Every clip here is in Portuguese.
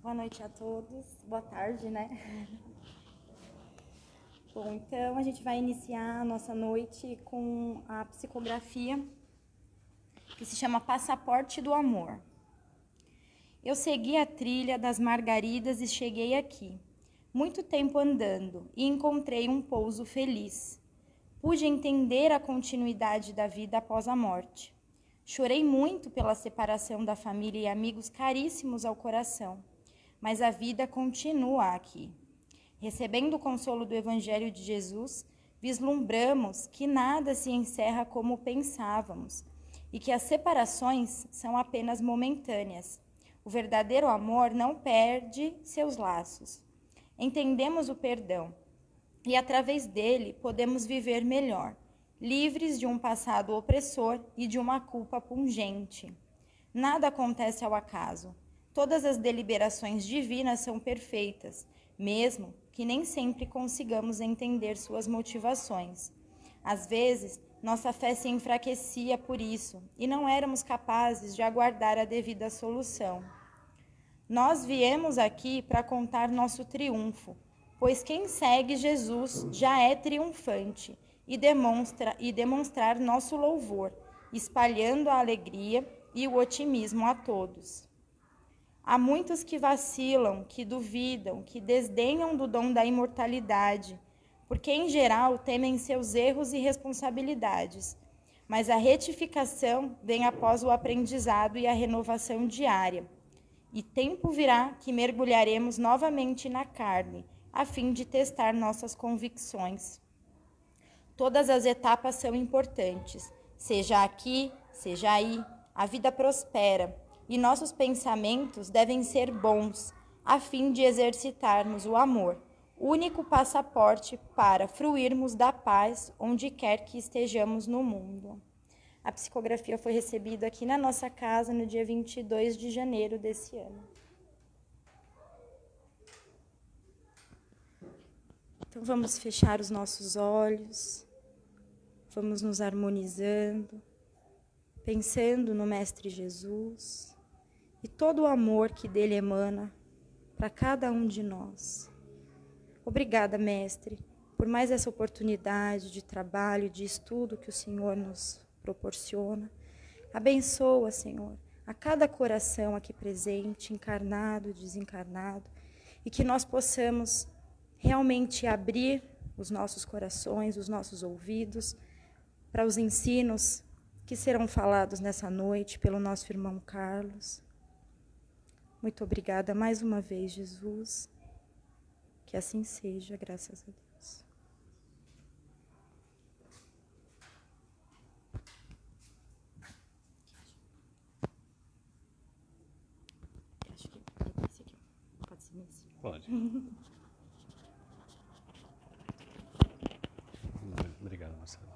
Boa noite a todos. Boa tarde, né? Bom, então a gente vai iniciar a nossa noite com a psicografia que se chama Passaporte do Amor. Eu segui a trilha das margaridas e cheguei aqui. Muito tempo andando e encontrei um pouso feliz. Pude entender a continuidade da vida após a morte. Chorei muito pela separação da família e amigos caríssimos ao coração. Mas a vida continua aqui. Recebendo o consolo do Evangelho de Jesus, vislumbramos que nada se encerra como pensávamos e que as separações são apenas momentâneas. O verdadeiro amor não perde seus laços. Entendemos o perdão e, através dele, podemos viver melhor, livres de um passado opressor e de uma culpa pungente. Nada acontece ao acaso. Todas as deliberações divinas são perfeitas, mesmo que nem sempre consigamos entender suas motivações. Às vezes, nossa fé se enfraquecia por isso e não éramos capazes de aguardar a devida solução. Nós viemos aqui para contar nosso triunfo, pois quem segue Jesus já é triunfante e demonstrar nosso louvor, espalhando a alegria e o otimismo a todos. Há muitos que vacilam, que duvidam, que desdenham do dom da imortalidade, porque, em geral, temem seus erros e responsabilidades. Mas a retificação vem após o aprendizado e a renovação diária. E tempo virá que mergulharemos novamente na carne, a fim de testar nossas convicções. Todas as etapas são importantes, seja aqui, seja aí, a vida prospera. E nossos pensamentos devem ser bons, a fim de exercitarmos o amor, único passaporte para fruirmos da paz onde quer que estejamos no mundo. A psicografia foi recebida aqui na nossa casa no dia 22 de janeiro desse ano. Então vamos fechar os nossos olhos, vamos nos harmonizando, pensando no Mestre Jesus e todo o amor que dele emana para cada um de nós. Obrigada, Mestre, por mais essa oportunidade de trabalho, de estudo que o Senhor nos proporciona. Abençoa, Senhor, a cada coração aqui presente, encarnado, desencarnado, e que nós possamos realmente abrir os nossos corações, os nossos ouvidos, para os ensinos que serão falados nessa noite pelo nosso irmão Carlos. Muito obrigada mais uma vez, Jesus. Que assim seja, graças a Deus. Acho que esse aqui pode ser esse. Pode. Obrigado, Marcelo.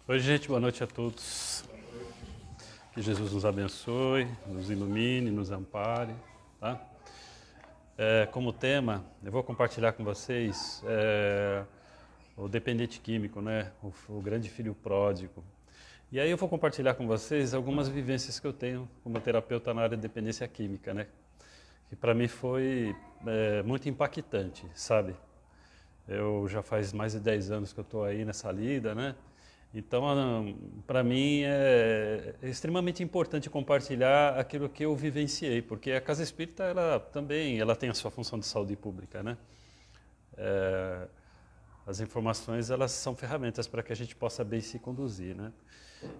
Oi, gente, boa noite a todos. Que Jesus nos abençoe, nos ilumine, nos ampare. Tá? Como tema, eu vou compartilhar com vocês o dependente químico, né? O grande filho pródigo. E aí eu vou compartilhar com vocês algumas vivências que eu tenho como terapeuta na área de dependência química, né? Que para mim foi muito impactante, sabe? Eu já faz mais de 10 anos que eu estou aí nessa lida, né? Então, para mim é extremamente importante compartilhar aquilo que eu vivenciei, porque a Casa Espírita ela tem a sua função de saúde pública, né? As informações elas são ferramentas para que a gente possa bem se conduzir, né?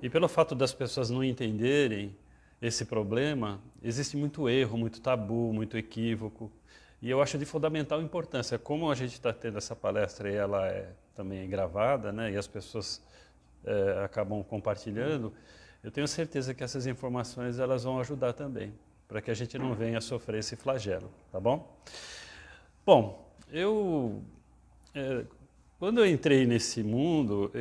E pelo fato das pessoas não entenderem esse problema, existe muito erro, muito tabu, muito equívoco. E eu acho de fundamental importância, como a gente está tendo essa palestra e ela também gravada, né? E as pessoas acabam compartilhando, eu tenho certeza que essas informações elas vão ajudar também, para que a gente não venha a sofrer esse flagelo, tá bom? Bom, eu Quando eu entrei nesse mundo,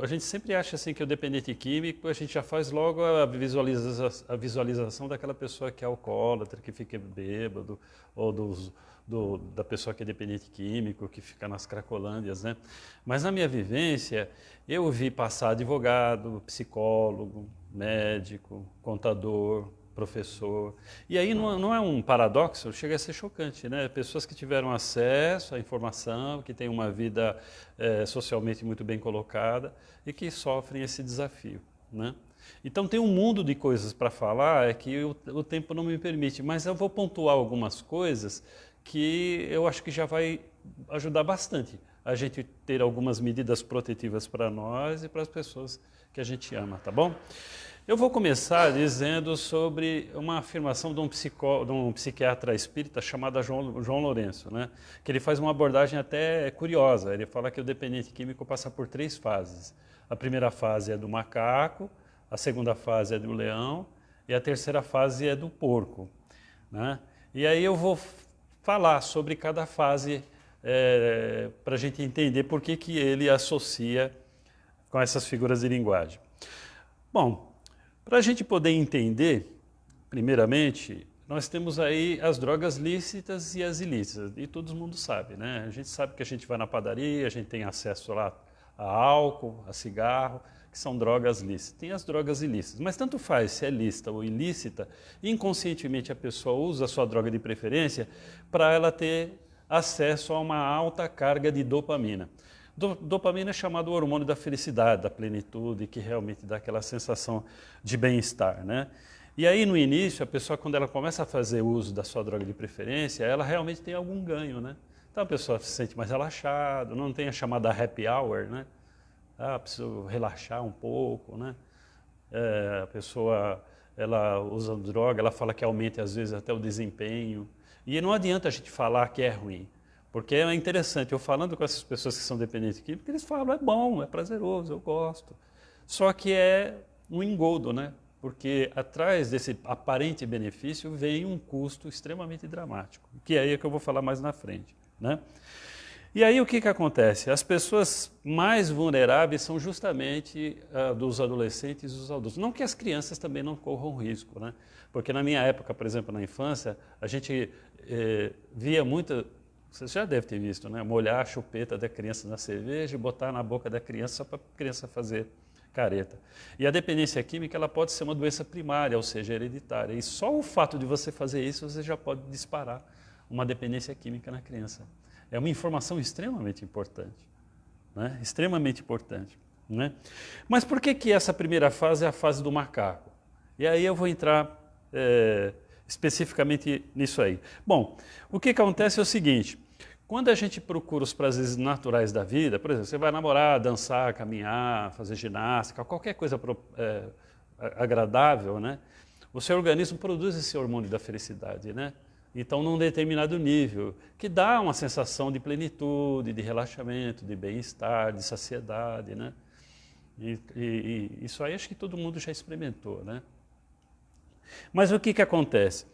a gente sempre acha assim que o dependente químico, a gente já faz logo a visualização daquela pessoa que é alcoólatra, que fica bêbado, ou da pessoa que é dependente químico, que fica nas cracolândias, né? Mas na minha vivência, eu vi passar advogado, psicólogo, médico, contador, professor. E aí não é um paradoxo, chega a ser chocante, né? Pessoas que tiveram acesso à informação, que têm uma vida socialmente muito bem colocada e que sofrem esse desafio, né? Então tem um mundo de coisas para falar, é que o tempo não me permite, mas eu vou pontuar algumas coisas que eu acho que já vai ajudar bastante a gente ter algumas medidas protetivas para nós e para as pessoas que a gente ama, tá bom? Eu vou começar dizendo sobre uma afirmação de um psiquiatra espírita chamado João Lourenço, né? Que ele faz uma abordagem até curiosa. Ele fala que o dependente químico passa por 3 fases. A primeira fase é do macaco, a segunda fase é do leão e a terceira fase é do porco, né? E aí eu vou falar sobre cada fase para a gente entender por que ele associa com essas figuras de linguagem. Bom, para a gente poder entender, primeiramente, nós temos aí as drogas lícitas e as ilícitas, e todo mundo sabe, né? A gente sabe que a gente vai na padaria, a gente tem acesso lá a álcool, a cigarro, que são drogas lícitas. Tem as drogas ilícitas, mas tanto faz se é lícita ou ilícita, inconscientemente a pessoa usa a sua droga de preferência para ela ter acesso a uma alta carga de dopamina. Dopamina é chamado o hormônio da felicidade, da plenitude, que realmente dá aquela sensação de bem-estar, né? E aí, no início, a pessoa, quando ela começa a fazer uso da sua droga de preferência, ela realmente tem algum ganho, né? Então, a pessoa se sente mais relaxada, não tem a chamada happy hour, né? Ah, preciso relaxar um pouco, né? A pessoa, ela usa droga, ela fala que aumenta, às vezes, até o desempenho. E não adianta a gente falar que é ruim. Porque é interessante, eu falando com essas pessoas que são dependentes químicos, eles falam, é bom, é prazeroso, eu gosto. Só que é um engodo, né? Porque atrás desse aparente benefício vem um custo extremamente dramático, que é aí que eu vou falar mais na frente, né? E aí o que acontece? As pessoas mais vulneráveis são justamente dos adolescentes e dos adultos. Não que as crianças também não corram risco, né? Porque na minha época, por exemplo, na infância, a gente via muita... Você já deve ter visto, né? Molhar a chupeta da criança na cerveja e botar na boca da criança só para a criança fazer careta. E a dependência química ela pode ser uma doença primária, ou seja, hereditária. E só o fato de você fazer isso, você já pode disparar uma dependência química na criança. É uma informação extremamente importante, né? Extremamente importante, né? Mas por que essa primeira fase é a fase do macaco? E aí eu vou entrar especificamente nisso aí. Bom, o que acontece é o seguinte, quando a gente procura os prazeres naturais da vida, por exemplo, você vai namorar, dançar, caminhar, fazer ginástica, qualquer coisa agradável, né? O seu organismo produz esse hormônio da felicidade, né? Então, num determinado nível, que dá uma sensação de plenitude, de relaxamento, de bem-estar, de saciedade, né? E isso aí acho que todo mundo já experimentou, né? Mas o que acontece?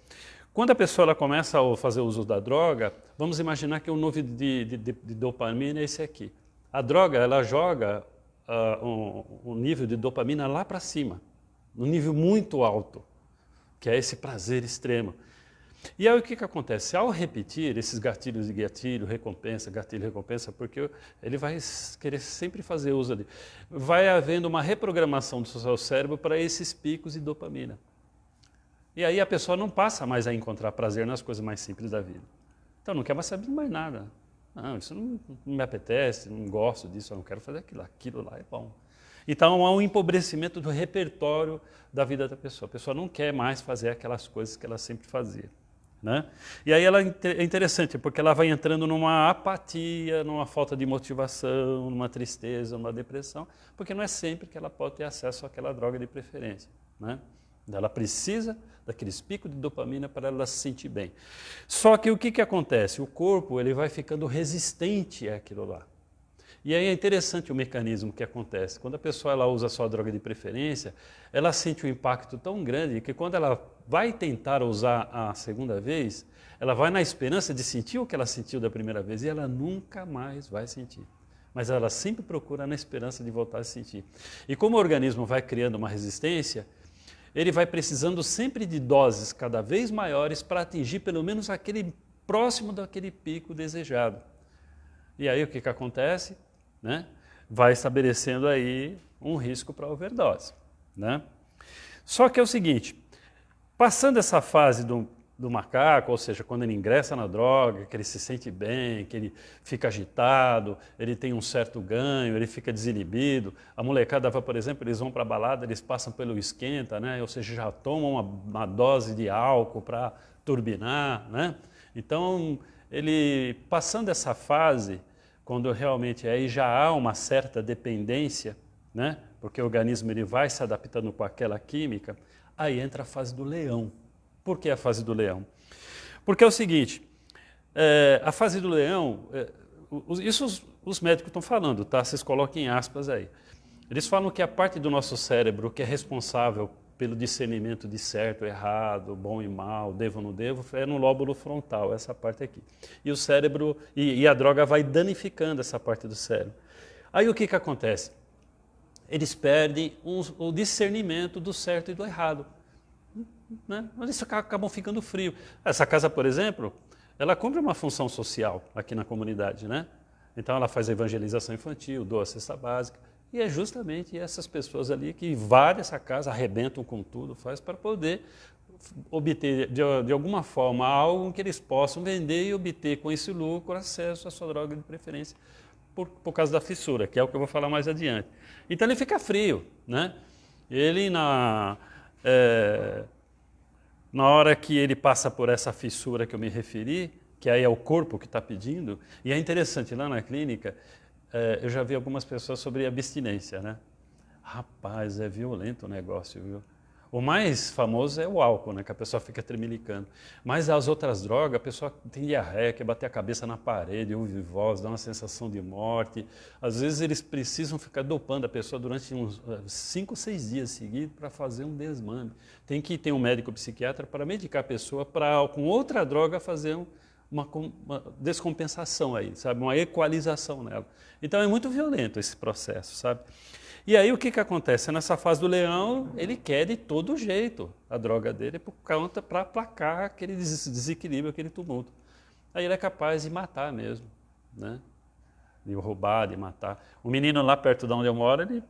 Quando a pessoa ela começa a fazer uso da droga, vamos imaginar que o nível de dopamina é esse aqui. A droga ela joga o nível de dopamina lá para cima, num nível muito alto, que é esse prazer extremo. E aí o que acontece? Ao repetir esses gatilhos de gatilho, recompensa, porque ele vai querer sempre fazer uso ali, vai havendo uma reprogramação do seu cérebro para esses picos de dopamina. E aí a pessoa não passa mais a encontrar prazer nas coisas mais simples da vida. Então não quer mais saber de mais nada. Não, isso não me apetece, não gosto disso, eu não quero fazer aquilo. Aquilo lá é bom. Então há um empobrecimento do repertório da vida da pessoa. A pessoa não quer mais fazer aquelas coisas que ela sempre fazia, né? E aí ela é interessante, porque ela vai entrando numa apatia, numa falta de motivação, numa tristeza, numa depressão, porque não é sempre que ela pode ter acesso àquela droga de preferência, né? Ela precisa daqueles picos de dopamina para ela se sentir bem. Só que o que acontece? O corpo ele vai ficando resistente àquilo lá. E aí é interessante o mecanismo que acontece. Quando a pessoa ela usa a sua droga de preferência, ela sente um impacto tão grande que quando ela vai tentar usar a segunda vez, ela vai na esperança de sentir o que ela sentiu da primeira vez e ela nunca mais vai sentir. mas ela sempre procura na esperança de voltar a sentir. E como o organismo vai criando uma resistência, ele vai precisando sempre de doses cada vez maiores para atingir pelo menos aquele próximo daquele pico desejado. E aí o que acontece? Né? Vai estabelecendo aí um risco para overdose. Né? Só que é o seguinte, passando essa fase do macaco, ou seja, quando ele ingressa na droga, que ele se sente bem, que ele fica agitado, ele tem um certo ganho, ele fica desinibido. A molecada, por exemplo, eles vão para a balada, eles passam pelo esquenta, né? Ou seja, já tomam uma dose de álcool para turbinar. Né? Então, ele passando essa fase, quando realmente aí já há uma certa dependência, né? Porque o organismo ele vai se adaptando com aquela química, aí entra a fase do leão. Por que a fase do leão? Porque é o seguinte, a fase do leão, isso os médicos estão falando, tá? Vocês coloquem aspas aí. Eles falam que a parte do nosso cérebro que é responsável pelo discernimento de certo, errado, bom e mal, devo ou não devo, é no lóbulo frontal, essa parte aqui. E o cérebro, e a droga vai danificando essa parte do cérebro. Aí o que acontece? Eles perdem o discernimento do certo e do errado. Né? Eles acabam ficando frio. Essa casa, por exemplo, ela cumpre uma função social aqui na comunidade, né? Então ela faz a evangelização infantil, doa a cesta básica, e é justamente essas pessoas ali que invadem essa casa, arrebentam com tudo, faz para poder obter de alguma forma algo que eles possam vender e obter com esse lucro acesso à sua droga de preferência por causa da fissura, que é o que eu vou falar mais adiante. Então ele fica frio, né? Ele na hora que ele passa por essa fissura que eu me referi, que aí é o corpo que está pedindo, e é interessante, lá na clínica, eu já vi algumas pessoas sobre abstinência, né? Rapaz, é violento o negócio, viu? O mais famoso é o álcool, né? Que a pessoa fica tremelicando. Mas as outras drogas, a pessoa tem diarreia, quer bater a cabeça na parede, ouve voz, dá uma sensação de morte. Às vezes eles precisam ficar dopando a pessoa durante uns 5, 6 dias seguidos para fazer um desmame. Tem que ter um médico psiquiatra para medicar a pessoa para, com outra droga, fazer uma descompensação aí, sabe? Uma equalização nela. Então é muito violento esse processo, sabe? E aí o que acontece? Nessa fase do leão, ele quer de todo jeito a droga dele para aplacar aquele desequilíbrio, aquele tumulto. Aí ele é capaz de matar mesmo, né? De roubar, de matar. O menino lá perto de onde eu moro, ele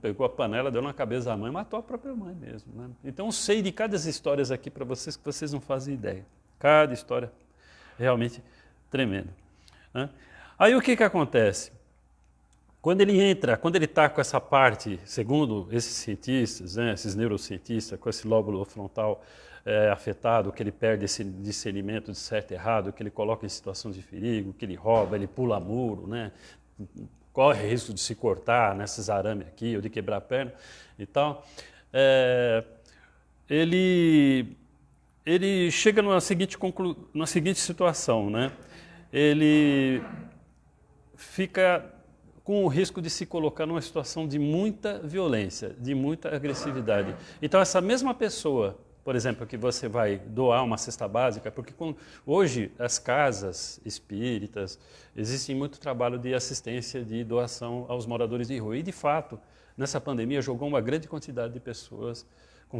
pegou a panela, deu na cabeça da mãe e matou a própria mãe mesmo. Né? Então eu sei de cada histórias aqui para vocês que vocês não fazem ideia. Cada história realmente tremenda. Né? Aí o que acontece? Quando ele está com essa parte, segundo esses cientistas, né, esses neurocientistas, com esse lóbulo frontal afetado, que ele perde esse discernimento de certo e errado, que ele coloca em situações de perigo, que ele rouba, ele pula muro, né, corre risco de se cortar nesses arames aqui, ou de quebrar a perna e tal, ele chega numa seguinte situação, né, ele fica com o risco de se colocar numa situação de muita violência, de muita agressividade. Então essa mesma pessoa, por exemplo, que você vai doar uma cesta básica, porque hoje as casas espíritas, existe muito trabalho de assistência, de doação aos moradores de rua. E de fato, nessa pandemia jogou uma grande quantidade de pessoas com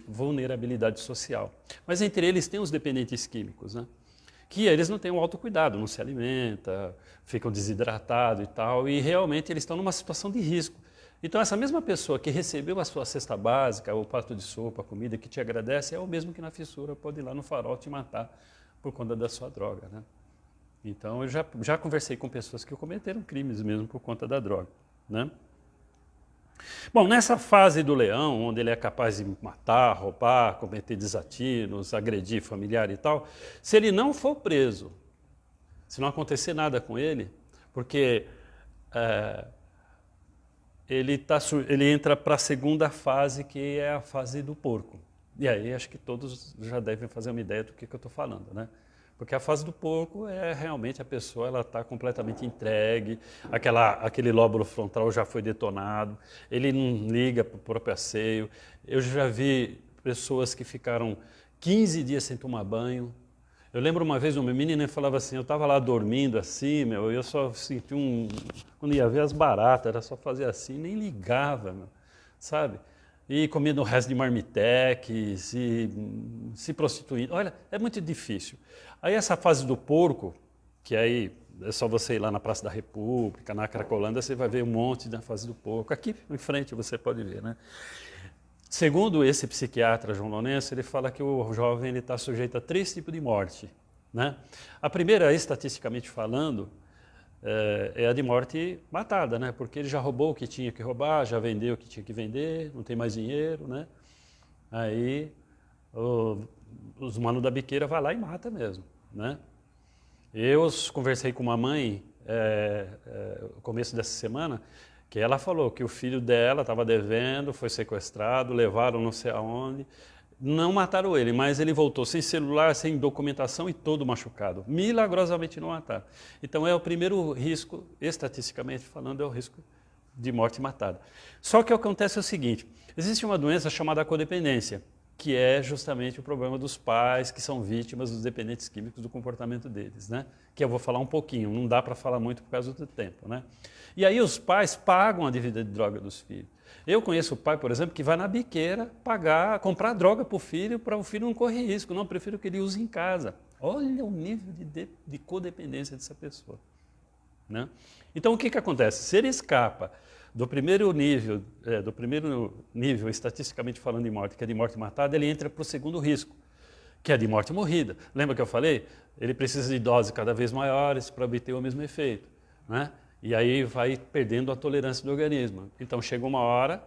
vulnerabilidade social. Mas entre eles tem os dependentes químicos, né? Que eles não têm um autocuidado, não se alimentam, ficam desidratados e tal, e realmente eles estão numa situação de risco. Então essa mesma pessoa que recebeu a sua cesta básica, o prato de sopa, a comida, que te agradece, é o mesmo que na fissura pode ir lá no farol te matar por conta da sua droga. Né? Então eu já conversei com pessoas que cometeram crimes mesmo por conta da droga. Né? Bom, nessa fase do leão, onde ele é capaz de matar, roubar, cometer desatinos, agredir familiar e tal, se ele não for preso, se não acontecer nada com ele, porque ele entra para a segunda fase, que é a fase do porco. E aí acho que todos já devem fazer uma ideia do que eu estou falando, né? Porque a fase do porco é realmente a pessoa está completamente entregue, aquele lóbulo frontal já foi detonado, ele não liga para o próprio asseio. Eu já vi pessoas que ficaram 15 dias sem tomar banho, Eu lembro uma vez uma menina falava assim, eu estava lá dormindo assim, meu, eu só senti quando ia ver as baratas, era só fazer assim, nem ligava, meu, sabe? E comendo o resto de marmitex, se prostituindo. Olha, é muito difícil. Aí essa fase do porco, que aí é só você ir lá na Praça da República, na Cracolândia, você vai ver um monte da fase do porco. Aqui em frente você pode ver, né? Segundo esse psiquiatra, João Lourenço, ele fala que o jovem está sujeito a 3 tipos de morte, né? A primeira, estatisticamente falando, é a de morte matada, né? Porque ele já roubou o que tinha que roubar, já vendeu o que tinha que vender, não tem mais dinheiro, né? Aí os manos da biqueira vai lá e mata mesmo, né? Eu conversei com uma mãe no começo dessa semana, que ela falou que o filho dela estava devendo, foi sequestrado, levaram não sei aonde, não mataram ele, mas ele voltou sem celular, sem documentação e todo machucado. Milagrosamente não mataram. Então é o primeiro risco, estatisticamente falando, é o risco de morte matada. Só que acontece o seguinte, existe uma doença chamada codependência, que é justamente o problema dos pais que são vítimas dos dependentes químicos do comportamento deles, né? Que eu vou falar um pouquinho, não dá para falar muito por causa do tempo, né? E aí os pais pagam a dívida de droga dos filhos. Eu conheço o pai, por exemplo, que vai na biqueira comprar droga para o filho não correr risco, não, eu prefiro que ele use em casa. Olha o nível de codependência dessa pessoa, né? Então o que acontece? Se ele escapa do primeiro nível estatisticamente falando de morte, que é de morte matada, ele entra para o segundo risco, que é de morte morrida. Lembra que eu falei? Ele precisa de doses cada vez maiores para obter o mesmo efeito, né? E aí vai perdendo a tolerância do organismo. Então chega uma hora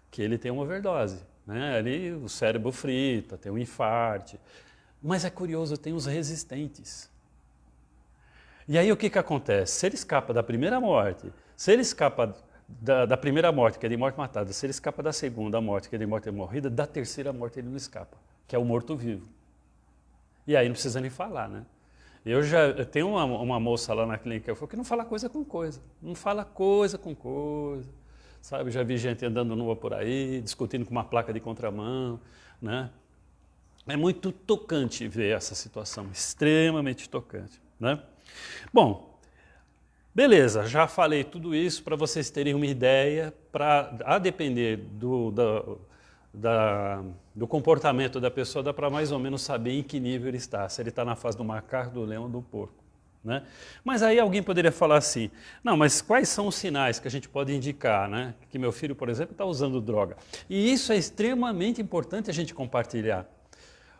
que ele tem uma overdose, né? Ali o cérebro frita, tem um infarto. Mas é curioso, tem os resistentes. E aí o que acontece? Se ele escapa da primeira morte, se ele escapa da primeira morte, que é de morte matada, se ele escapa da segunda morte, que é de morte morrida, da terceira morte ele não escapa, que é o morto-vivo. E aí não precisa nem falar, né? Eu tenho uma moça lá na clínica que não fala coisa com coisa, não fala coisa com coisa, sabe? Já vi gente andando nua por aí, discutindo com uma placa de contramão, né? É muito tocante ver essa situação, extremamente tocante, né? Bom, beleza, já falei tudo isso para vocês terem uma ideia, a depender do comportamento da pessoa, dá para mais ou menos saber em que nível ele está, se ele está na fase do macaco, do leão ou do porco, né? Mas aí alguém poderia falar assim, não, mas quais são os sinais que a gente pode indicar, né? Que meu filho, por exemplo, está usando droga. E isso é extremamente importante a gente compartilhar,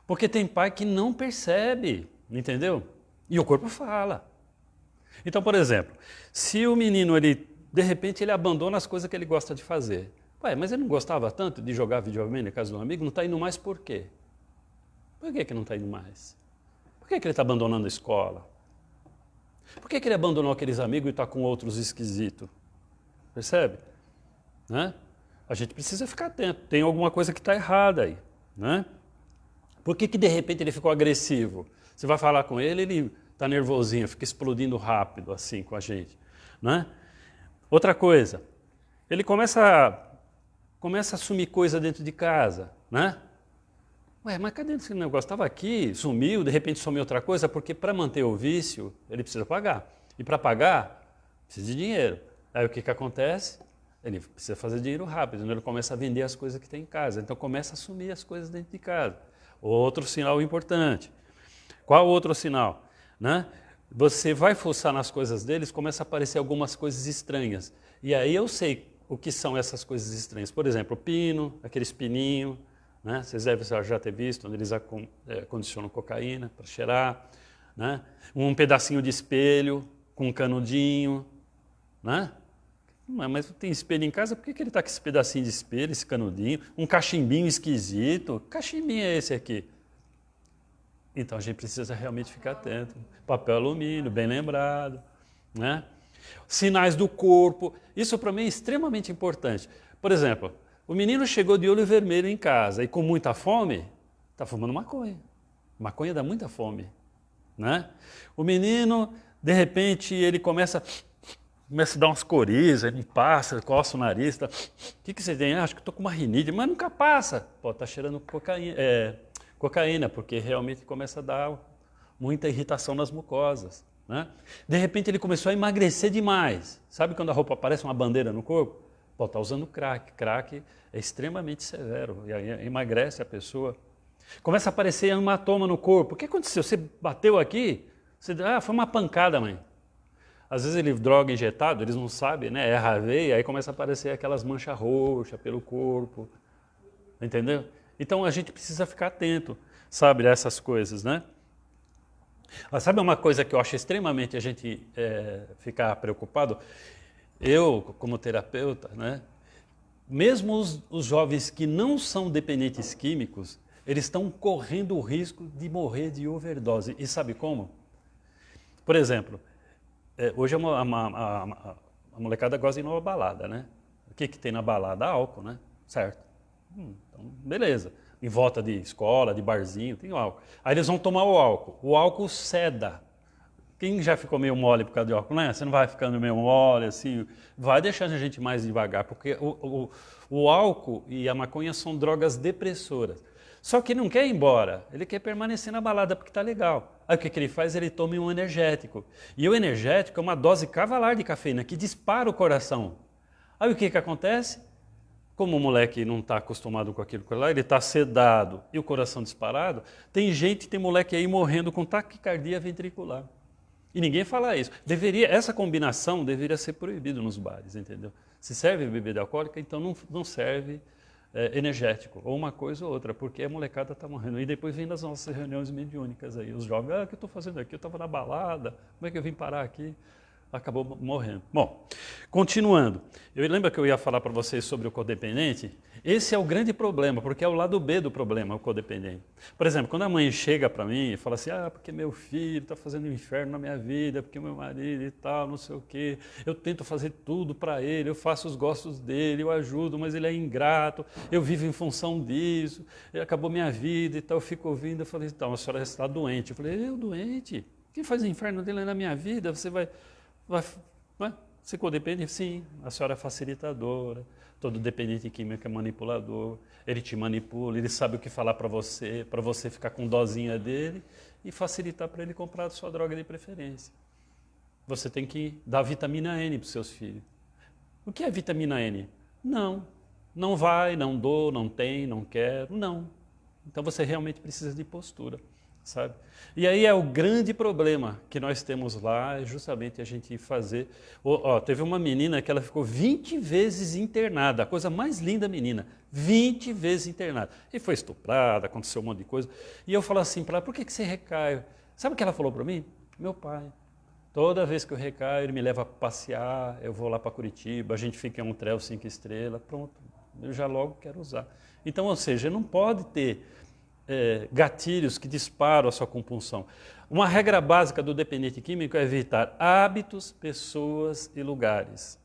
porque tem pai que não percebe, entendeu? E o corpo fala. Então, por exemplo, se o menino, de repente, ele abandona as coisas que ele gosta de fazer. Ué, mas ele não gostava tanto de jogar videogame na casa de um amigo, não está indo mais por quê? Por que não está indo mais? Por que ele está abandonando a escola? Por que ele abandonou aqueles amigos e está com outros esquisitos? Percebe? Né? A gente precisa ficar atento, tem alguma coisa que está errada aí, né? Por que de repente ele ficou agressivo? Você vai falar com ele, ele está nervosinho, fica explodindo rápido assim com a gente, né? Outra coisa, ele começa a assumir coisa dentro de casa, né? Ué, mas cadê esse negócio? Estava aqui, sumiu, de repente sumiu outra coisa, porque para manter o vício, ele precisa pagar. E para pagar, precisa de dinheiro. Aí o que acontece? Ele precisa fazer dinheiro rápido, então ele começa a vender as coisas que tem em casa, então começa a assumir as coisas dentro de casa. Outro sinal importante. Qual outro sinal? Né? Você vai fuçar nas coisas deles, começa a aparecer algumas coisas estranhas. E aí eu sei o que são essas coisas estranhas. Por exemplo, o pino, aqueles pininhos, né? Vocês devem já ter visto, onde eles condicionam cocaína para cheirar, né? Um pedacinho de espelho com um canudinho, né? Mas tem espelho em casa, por que ele está com esse pedacinho de espelho, esse canudinho, um cachimbinho esquisito? Que cachimbinho é esse aqui? Então a gente precisa realmente ficar atento. Papel alumínio, bem lembrado, né? Sinais do corpo, isso para mim é extremamente importante. Por exemplo, o menino chegou de olho vermelho em casa e com muita fome, está fumando maconha. Maconha dá muita fome, né? O menino, de repente, ele começa a dar umas corizas, ele passa, coça o nariz. Tá. O que você tem? Acho que estou com uma rinite, mas nunca passa. Pô, está cheirando cocaína, porque realmente começa a dar muita irritação nas mucosas, né? De repente ele começou a emagrecer demais. Sabe quando a roupa parece uma bandeira no corpo? Pô, está usando crack. Crack é extremamente severo, e aí emagrece a pessoa. Começa a aparecer hematoma no corpo. O que aconteceu? Você bateu aqui? Foi uma pancada, mãe. Às vezes ele droga injetado, eles não sabem, né? Erra a veia, aí começa a aparecer aquelas manchas roxas pelo corpo. Entendeu? Então a gente precisa ficar atento, sabe, a essas coisas, né? Mas sabe uma coisa que eu acho extremamente a gente ficar preocupado? Eu, como terapeuta, né? Mesmo os jovens que não são dependentes químicos, eles estão correndo o risco de morrer de overdose. E sabe como? Por exemplo, hoje a molecada gosta de ir numa balada, né? O que tem na balada? Álcool, né? Certo. Então, beleza. Em volta de escola, de barzinho, tem álcool. Aí eles vão tomar o álcool. O álcool seda. Quem já ficou meio mole por causa de álcool, né? Você não vai ficando meio mole, assim, vai deixando a gente mais devagar, porque o álcool e a maconha são drogas depressoras. Só que ele não quer ir embora, ele quer permanecer na balada porque está legal. Aí o que ele faz? Ele toma um energético. E o energético é uma dose cavalar de cafeína que dispara o coração. Aí o que acontece? Como o moleque não está acostumado com aquilo lá, ele está sedado e o coração disparado, tem moleque aí morrendo com taquicardia ventricular. E ninguém fala isso. Essa combinação deveria ser proibida nos bares, entendeu? Se serve bebida alcoólica, então não serve energético, ou uma coisa ou outra, porque a molecada está morrendo. E depois vem das nossas reuniões mediúnicas aí, os jovens, o que eu estou fazendo aqui? Eu estava na balada, como é que eu vim parar aqui? Acabou morrendo. Bom, continuando. Eu lembro que eu ia falar para vocês sobre o codependente. Esse é o grande problema, porque é o lado B do problema, o codependente. Por exemplo, quando a mãe chega para mim e fala assim, porque meu filho está fazendo um inferno na minha vida, porque meu marido e tal, não sei o quê, eu tento fazer tudo para ele, eu faço os gostos dele, eu ajudo, mas ele é ingrato, eu vivo em função disso, acabou minha vida e tal, eu fico ouvindo, eu falei, então, a senhora está doente. Eu falei, eu doente? Quem faz o inferno dele na minha vida? Você vai ser codependente? Sim, a senhora é facilitadora, todo dependente químico é manipulador, ele te manipula, ele sabe o que falar para você ficar com dosinha dele e facilitar para ele comprar a sua droga de preferência. Você tem que dar vitamina N para os seus filhos. O que é vitamina N? Não vai, não dou, não tem, não quero, não. Então você realmente precisa de postura. Sabe? E aí é o grande problema que nós temos lá, é justamente a gente fazer... teve uma menina que ela ficou 20 vezes internada, a coisa mais linda menina, 20 vezes internada. E foi estuprada, aconteceu um monte de coisa. E eu falo assim para ela, por que você recai? Sabe o que ela falou para mim? Meu pai. Toda vez que eu recaio, ele me leva para passear, eu vou lá para Curitiba, a gente fica em um hotel 5 estrelas, pronto, eu já logo quero usar. Então, ou seja, não pode ter... gatilhos que disparam a sua compulsão. Uma regra básica do dependente químico é evitar hábitos, pessoas e lugares.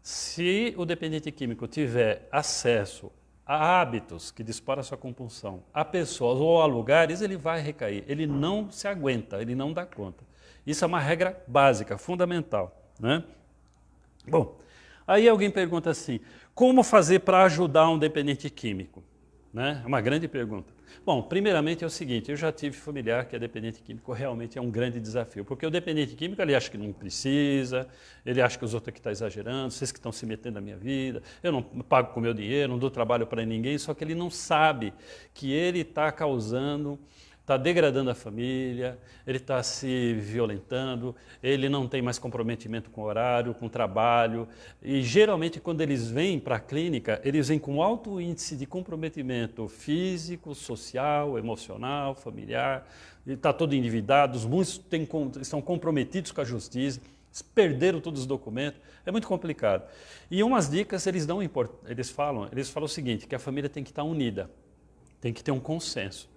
Se o dependente químico tiver acesso a hábitos que disparam a sua compulsão, a pessoas ou a lugares, ele vai recair. Ele não se aguenta, ele não dá conta. Isso é uma regra básica, fundamental, né? Bom, aí alguém pergunta assim, como fazer para ajudar um dependente químico? Né? É uma grande pergunta. Bom, primeiramente é o seguinte, eu já tive familiar que é dependente químico, realmente é um grande desafio, porque o dependente químico ele acha que não precisa, ele acha que os outros aqui estão exagerando, vocês que estão se metendo na minha vida, eu não pago com o meu dinheiro, não dou trabalho para ninguém, só que ele não sabe que ele está causando... está degradando a família, ele está se violentando, ele não tem mais comprometimento com o horário, com o trabalho. E geralmente quando eles vêm para a clínica, eles vêm com alto índice de comprometimento físico, social, emocional, familiar. Está todo endividado, muitos estão comprometidos com a justiça, perderam todos os documentos, é muito complicado. E umas dicas eles falam o seguinte, que a família tem que estar unida, tem que ter um consenso.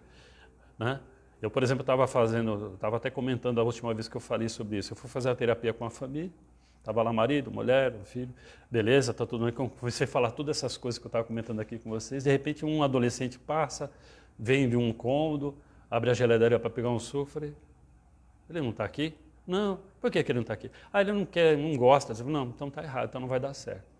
Né? Eu, por exemplo, estava até comentando a última vez que eu falei sobre isso. Eu fui fazer a terapia com a família, estava lá marido, mulher, filho, beleza, está tudo bem. Comecei a falar todas essas coisas que eu estava comentando aqui com vocês. De repente, um adolescente passa, vem de um cômodo, abre a geladeira para pegar um suco. Falei, ele não está aqui? Não. Por que ele não está aqui? Ele não quer, não gosta. Eu falei, não, então está errado, então não vai dar certo.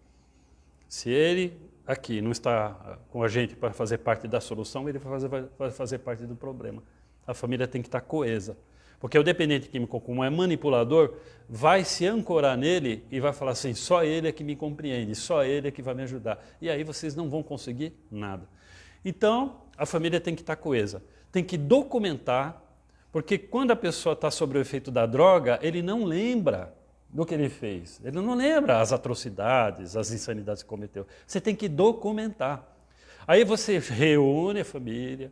Se ele aqui não está com a gente para fazer parte da solução, ele vai fazer parte do problema. A família tem que estar coesa. Porque o dependente químico, como é manipulador, vai se ancorar nele e vai falar assim, só ele é que me compreende, só ele é que vai me ajudar. E aí vocês não vão conseguir nada. Então, a família tem que estar coesa. Tem que documentar, porque quando a pessoa está sob o efeito da droga, ele não lembra do que ele fez. Ele não lembra as atrocidades, as insanidades que cometeu. Você tem que documentar. Aí você reúne a família,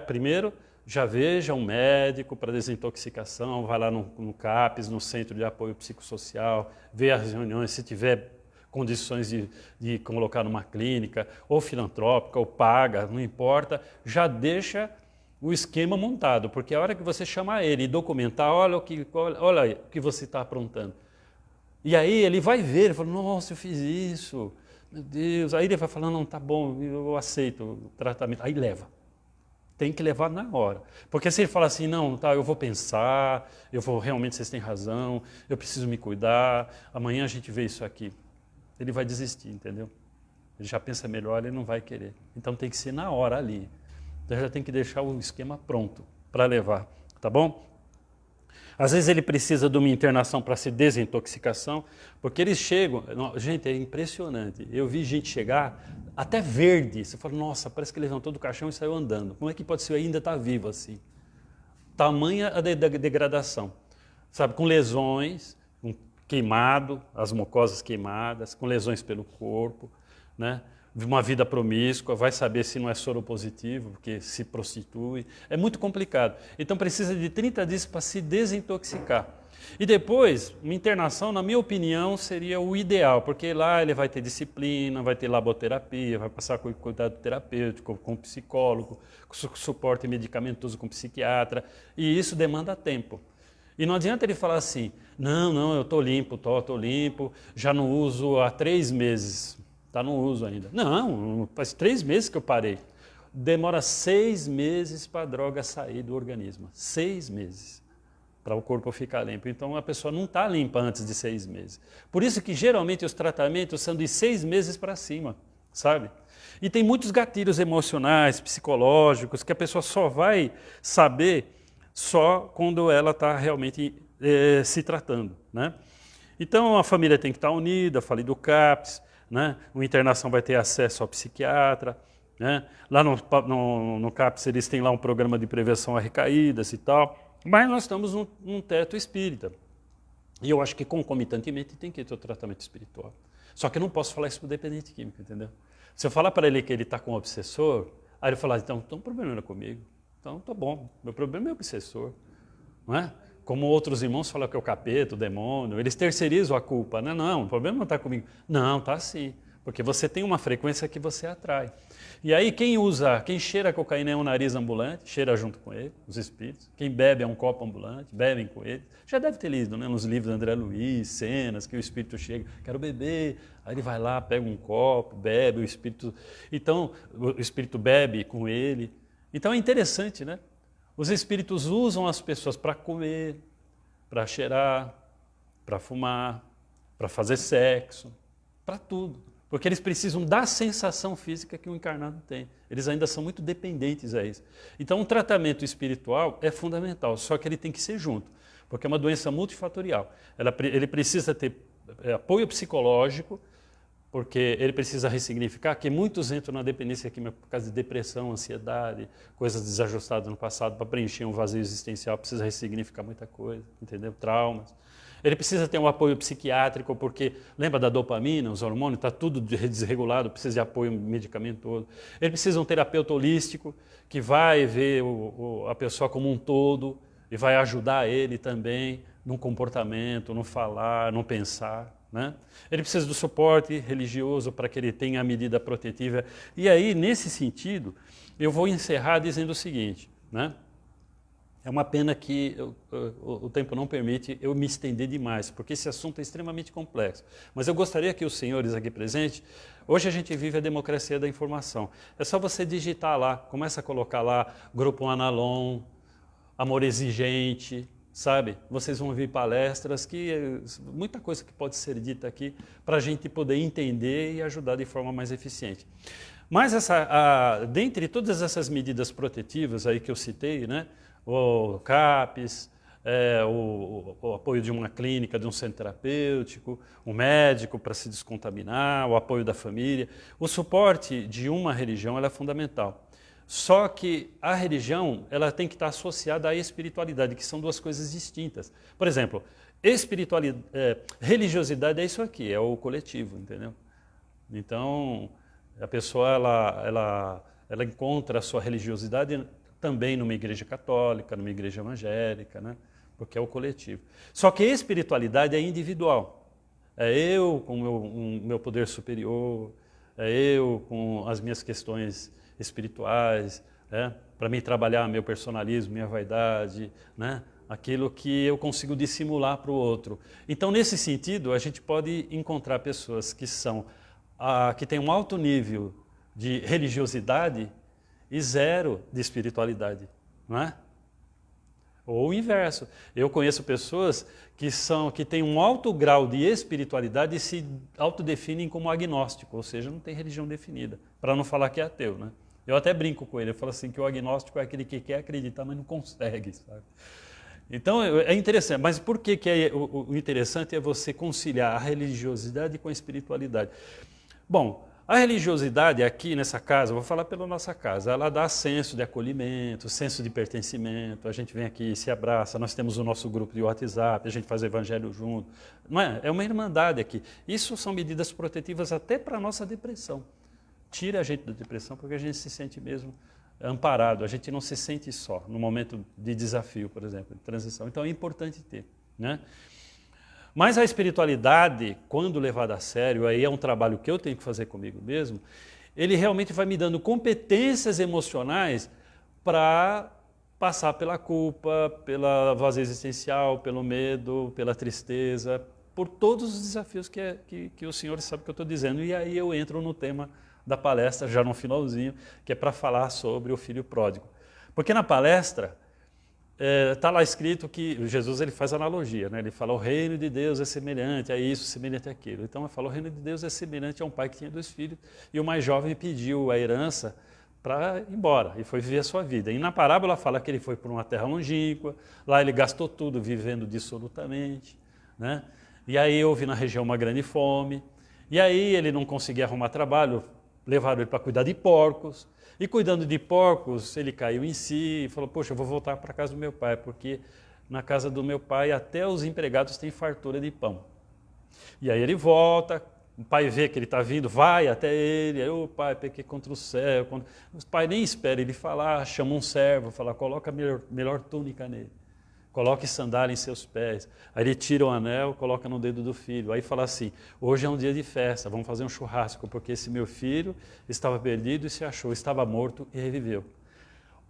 primeiro já veja um médico para desintoxicação, vai lá no CAPES, no Centro de Apoio Psicossocial, vê as reuniões, se tiver condições de colocar numa clínica, ou filantrópica, ou paga, não importa, já deixa o esquema montado, porque a hora que você chamar ele e documentar, olha o que você está aprontando. E aí ele vai ver, ele fala, nossa, eu fiz isso, meu Deus. Aí ele vai falar, não, tá bom, eu aceito o tratamento. Aí leva. Tem que levar na hora. Porque se ele falar assim, não, tá, eu vou pensar, realmente vocês têm razão, eu preciso me cuidar, amanhã a gente vê isso aqui. Ele vai desistir, entendeu? Ele já pensa melhor, ele não vai querer. Então tem que ser na hora ali. Então já tem que deixar o esquema pronto para levar, tá bom? Às vezes ele precisa de uma internação para se desintoxicação, porque eles chegam... Gente, é impressionante. Eu vi gente chegar até verde. Você fala, nossa, parece que levantou do caixão e saiu andando. Como é que pode ser ainda estar vivo assim? Tamanha a degradação. Sabe, com lesões, queimado, as mucosas queimadas, com lesões pelo corpo, né? Uma vida promíscua, vai saber se não é soropositivo, porque se prostitui. É muito complicado. Então precisa de 30 dias para se desintoxicar. E depois, uma internação, na minha opinião, seria o ideal, porque lá ele vai ter disciplina, vai ter laboterapia, vai passar com cuidado terapêutico, com psicólogo, com suporte medicamentoso com psiquiatra, e isso demanda tempo. E não adianta ele falar assim, não, eu estou limpo, estou limpo, já não uso há 3 meses. Está no uso ainda. Não, faz 3 meses que eu parei. Demora 6 meses para a droga sair do organismo. 6 meses para o corpo ficar limpo. Então a pessoa não está limpa antes de 6 meses. Por isso que geralmente os tratamentos são de 6 meses para cima, sabe? E tem muitos gatilhos emocionais, psicológicos, que a pessoa só vai saber só quando ela está realmente se tratando, né? Então a família tem que estar unida, falei do CAPES, né? O internação vai ter acesso ao psiquiatra, né? Lá no CAPES eles têm lá um programa de prevenção a recaídas e tal, mas nós estamos num teto espírita. E eu acho que concomitantemente tem que ter o tratamento espiritual. Só que eu não posso falar isso para o dependente químico, entendeu? Se eu falar para ele que ele está com um obsessor, aí ele falar, então o problema não é comigo, então tá bom, meu problema é o obsessor, não é? Como outros irmãos falam que é o capeta, o demônio, eles terceirizam a culpa. Não, o problema não está comigo. Não, está sim, porque você tem uma frequência que você atrai. E aí quem cheira cocaína é um nariz ambulante, cheira junto com ele, os espíritos. Quem bebe é um copo ambulante, bebem com ele. Já deve ter lido, né, nos livros de André Luiz, cenas que o espírito chega, quero beber, aí ele vai lá, pega um copo, bebe, o espírito... Então, o espírito bebe com ele. Então é interessante, né? Os espíritos usam as pessoas para comer, para cheirar, para fumar, para fazer sexo, para tudo. Porque eles precisam da sensação física que o encarnado tem. Eles ainda são muito dependentes a isso. Então, um tratamento espiritual é fundamental, só que ele tem que ser junto, porque é uma doença multifatorial. Ele precisa ter apoio psicológico, porque ele precisa ressignificar, que muitos entram na dependência química por causa de depressão, ansiedade, coisas desajustadas no passado, para preencher um vazio existencial, precisa ressignificar muita coisa, entendeu? Traumas. Ele precisa ter um apoio psiquiátrico, porque lembra da dopamina, os hormônios, está tudo desregulado, precisa de apoio medicamentoso. Ele precisa de um terapeuta holístico, que vai ver a pessoa como um todo e vai ajudar ele também no comportamento, no falar, no pensar. Né? Ele precisa do suporte religioso para que ele tenha a medida protetiva. E aí, nesse sentido, eu vou encerrar dizendo o seguinte, né? É uma pena que o tempo não permite eu me estender demais, porque esse assunto é extremamente complexo. Mas eu gostaria que os senhores aqui presentes, hoje a gente vive a democracia da informação. É só você digitar lá, começa a colocar lá Grupo Analon, Amor Exigente, sabe? Vocês vão ouvir palestras, muita coisa que pode ser dita aqui para a gente poder entender e ajudar de forma mais eficiente. Mas dentre todas essas medidas protetivas aí que eu citei, né? O CAPES, o apoio de uma clínica, de um centro terapêutico, o médico para se descontaminar, o apoio da família, o suporte de uma religião ela é fundamental. Só que a religião ela tem que estar associada à espiritualidade, que são duas coisas distintas. Por exemplo, religiosidade é isso aqui, é o coletivo, entendeu? Então, a pessoa ela encontra a sua religiosidade também numa igreja católica, numa igreja evangélica, né? Porque é o coletivo. Só que a espiritualidade é individual. É eu com o meu poder superior, é eu com as minhas questões espirituais, né? Para mim trabalhar meu personalismo, minha vaidade, né? Aquilo que eu consigo dissimular para o outro. Então, nesse sentido, a gente pode encontrar pessoas que têm um alto nível de religiosidade e zero de espiritualidade, não é? Ou o inverso. Eu conheço pessoas que têm um alto grau de espiritualidade e se autodefinem como agnóstico, ou seja, não tem religião definida, para não falar que é ateu, né? Eu até brinco com ele, eu falo assim que o agnóstico é aquele que quer acreditar, mas não consegue, sabe? Então é interessante, mas por que o interessante é você conciliar a religiosidade com a espiritualidade? Bom, a religiosidade aqui nessa casa, vou falar pela nossa casa, ela dá senso de acolhimento, senso de pertencimento, a gente vem aqui, se abraça, nós temos o nosso grupo de WhatsApp, a gente faz o evangelho junto, não é? É uma irmandade aqui. Isso são medidas protetivas até para a nossa depressão. Tira a gente da depressão porque a gente se sente mesmo amparado, a gente não se sente só no momento de desafio, por exemplo, de transição. Então é importante ter, né? Mas a espiritualidade, quando levada a sério, aí é um trabalho que eu tenho que fazer comigo mesmo, ele realmente vai me dando competências emocionais para passar pela culpa, pela vazia existencial, pelo medo, pela tristeza, por todos os desafios que o senhor sabe que eu estou dizendo. E aí eu entro no tema da palestra, já no finalzinho, que é para falar sobre o filho pródigo. Porque na palestra está lá escrito que Jesus ele faz analogia, né? Ele fala o reino de Deus é semelhante a isso, semelhante àquilo. Então ele fala o reino de Deus é semelhante a um pai que tinha 2 filhos e o mais jovem pediu a herança para ir embora e foi viver a sua vida. E na parábola fala que ele foi para uma terra longínqua, lá ele gastou tudo vivendo dissolutamente, né? E aí houve na região uma grande fome, e aí ele não conseguia arrumar trabalho, levaram ele para cuidar de porcos, e cuidando de porcos, ele caiu em si e falou, poxa, eu vou voltar para a casa do meu pai, porque na casa do meu pai até os empregados têm fartura de pão. E aí ele volta, o pai vê que ele está vindo, vai até ele, aí, ô pai, pequei contra o céu. O pai nem espera ele falar, chama um servo, fala, coloca a melhor túnica nele. Coloque sandália em seus pés. Aí ele tira o anel, coloca no dedo do filho. Aí fala assim, hoje é um dia de festa, vamos fazer um churrasco, porque esse meu filho estava perdido e se achou, estava morto e reviveu.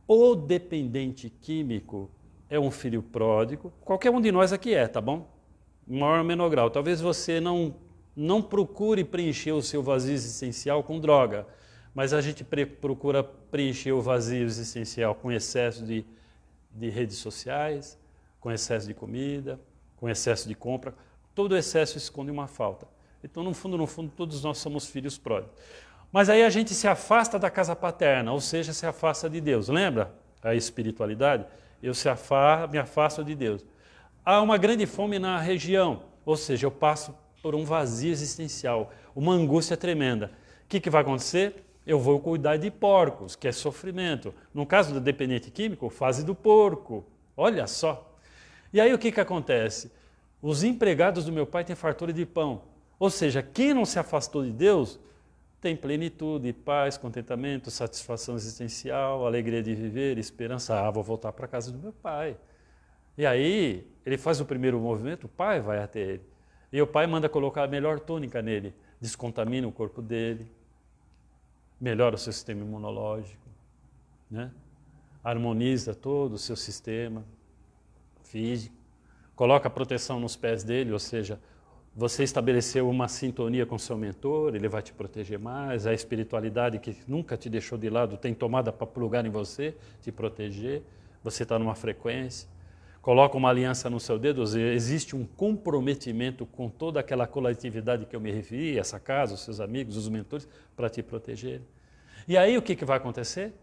O dependente químico é um filho pródigo, qualquer um de nós aqui tá bom? Maior ou menor grau. Talvez você não procure preencher o seu vazio existencial com droga, mas a gente procura preencher o vazio existencial com excesso de redes sociais, com excesso de comida, com excesso de compra. Todo excesso esconde uma falta. Então, no fundo, todos nós somos filhos pródigos. Mas aí a gente se afasta da casa paterna, ou seja, se afasta de Deus. Lembra a espiritualidade? Eu me afasto de Deus. Há uma grande fome na região, ou seja, eu passo por um vazio existencial, uma angústia tremenda. O que vai acontecer? Eu vou cuidar de porcos, que é sofrimento. No caso do dependente químico, fase do porco. Olha só. E aí o que acontece? Os empregados do meu pai têm fartura de pão. Ou seja, quem não se afastou de Deus tem plenitude, paz, contentamento, satisfação existencial, alegria de viver, esperança. Vou voltar para a casa do meu pai. E aí ele faz o primeiro movimento, o pai vai até ele. E o pai manda colocar a melhor túnica nele, descontamina o corpo dele, melhora o seu sistema imunológico, né? Harmoniza todo o seu sistema físico, coloca proteção nos pés dele, ou seja, você estabeleceu uma sintonia com seu mentor, ele vai te proteger mais, a espiritualidade que nunca te deixou de lado tem tomada para plugar em você, te proteger, você está numa frequência. coloca uma aliança no seu dedo, ou seja, existe um comprometimento com toda aquela coletividade que eu me referi, essa casa, os seus amigos, os mentores, para te proteger. E aí o que vai acontecer?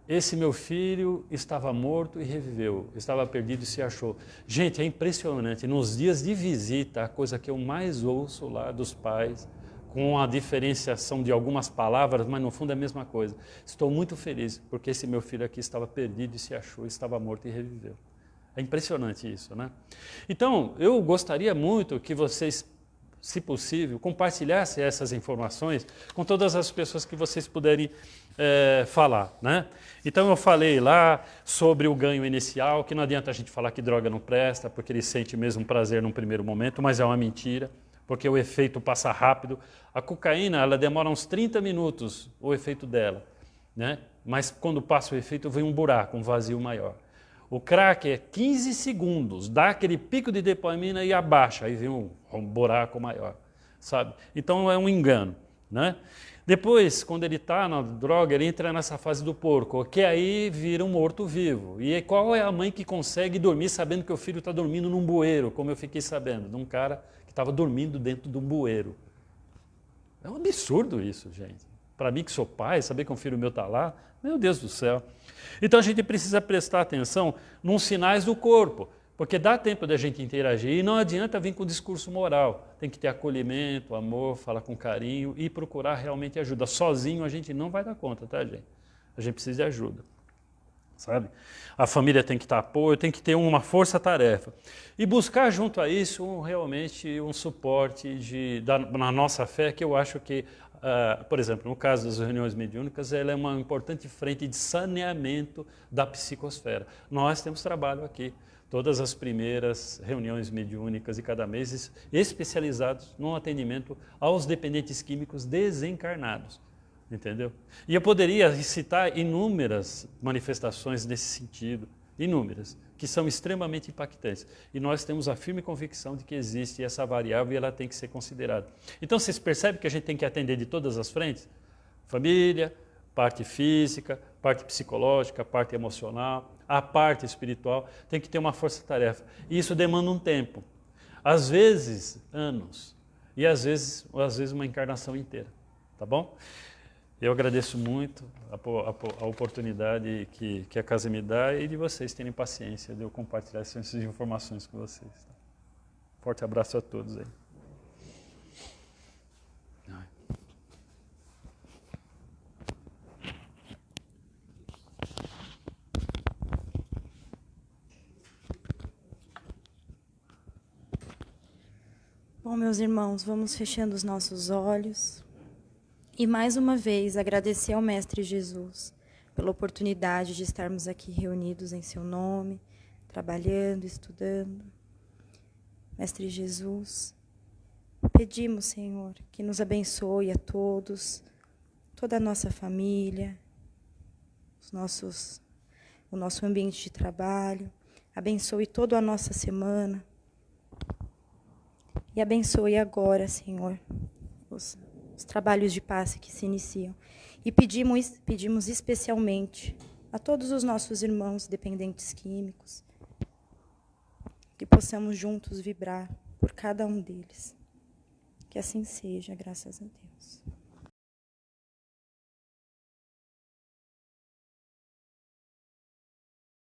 Esse meu filho estava morto e reviveu, estava perdido e se achou. Gente, é impressionante, nos dias de visita, a coisa que eu mais ouço lá dos pais, com a diferenciação de algumas palavras, mas no fundo é a mesma coisa. Estou muito feliz, porque esse meu filho aqui estava perdido e se achou, estava morto e reviveu. É impressionante isso, né? Então, eu gostaria muito que vocês, se possível, compartilhassem essas informações com todas as pessoas que vocês puderem falar, né? Então eu falei lá sobre o ganho inicial, que não adianta a gente falar que droga não presta, porque ele sente mesmo prazer num primeiro momento, mas é uma mentira, porque o efeito passa rápido. A cocaína, ela demora uns 30 minutos, o efeito dela, né? Mas quando passa o efeito, vem um buraco, um vazio maior. O crack é 15 segundos, dá aquele pico de dopamina e abaixa, aí vem um buraco maior, sabe? Então é um engano, né? Depois, quando ele está na droga, ele entra nessa fase do porco, que aí vira um morto-vivo. E qual é a mãe que consegue dormir sabendo que o filho está dormindo num bueiro, como eu fiquei sabendo, de um cara que estava dormindo dentro de um bueiro? É um absurdo isso, gente. Para mim que sou pai, saber que um filho meu está lá, meu Deus do céu. Então a gente precisa prestar atenção nos sinais do corpo, porque dá tempo da gente interagir e não adianta vir com discurso moral. Tem que ter acolhimento, amor, falar com carinho e procurar realmente ajuda. Sozinho a gente não vai dar conta, tá, gente? A gente precisa de ajuda, sabe? A família tem que estar apoio, tem que ter uma força-tarefa. E buscar junto a isso realmente um suporte na nossa fé, que eu acho que, por exemplo, no caso das reuniões mediúnicas, ela é uma importante frente de saneamento da psicosfera. Nós temos trabalho aqui. Todas as primeiras reuniões mediúnicas de cada mês especializados no atendimento aos dependentes químicos desencarnados, entendeu? E eu poderia citar inúmeras manifestações nesse sentido, inúmeras, que são extremamente impactantes. E nós temos a firme convicção de que existe essa variável e ela tem que ser considerada. Então vocês percebem que a gente tem que atender de todas as frentes? Família, parte física, parte psicológica, parte emocional, a parte espiritual, tem que ter uma força-tarefa. E isso demanda um tempo, às vezes anos, e às vezes uma encarnação inteira, tá bom? Eu agradeço muito a oportunidade que a casa me dá e de vocês terem paciência de eu compartilhar essas informações com vocês. Tá? Forte abraço a todos aí. Bom, meus irmãos, vamos fechando os nossos olhos e mais uma vez agradecer ao Mestre Jesus pela oportunidade de estarmos aqui reunidos em seu nome, trabalhando, estudando. Mestre Jesus, pedimos, Senhor, que nos abençoe a todos, toda a nossa família, o nosso ambiente de trabalho, abençoe toda a nossa semana. E abençoe agora, Senhor, os trabalhos de passe que se iniciam. E pedimos especialmente a todos os nossos irmãos dependentes químicos que possamos juntos vibrar por cada um deles. Que assim seja, graças a Deus.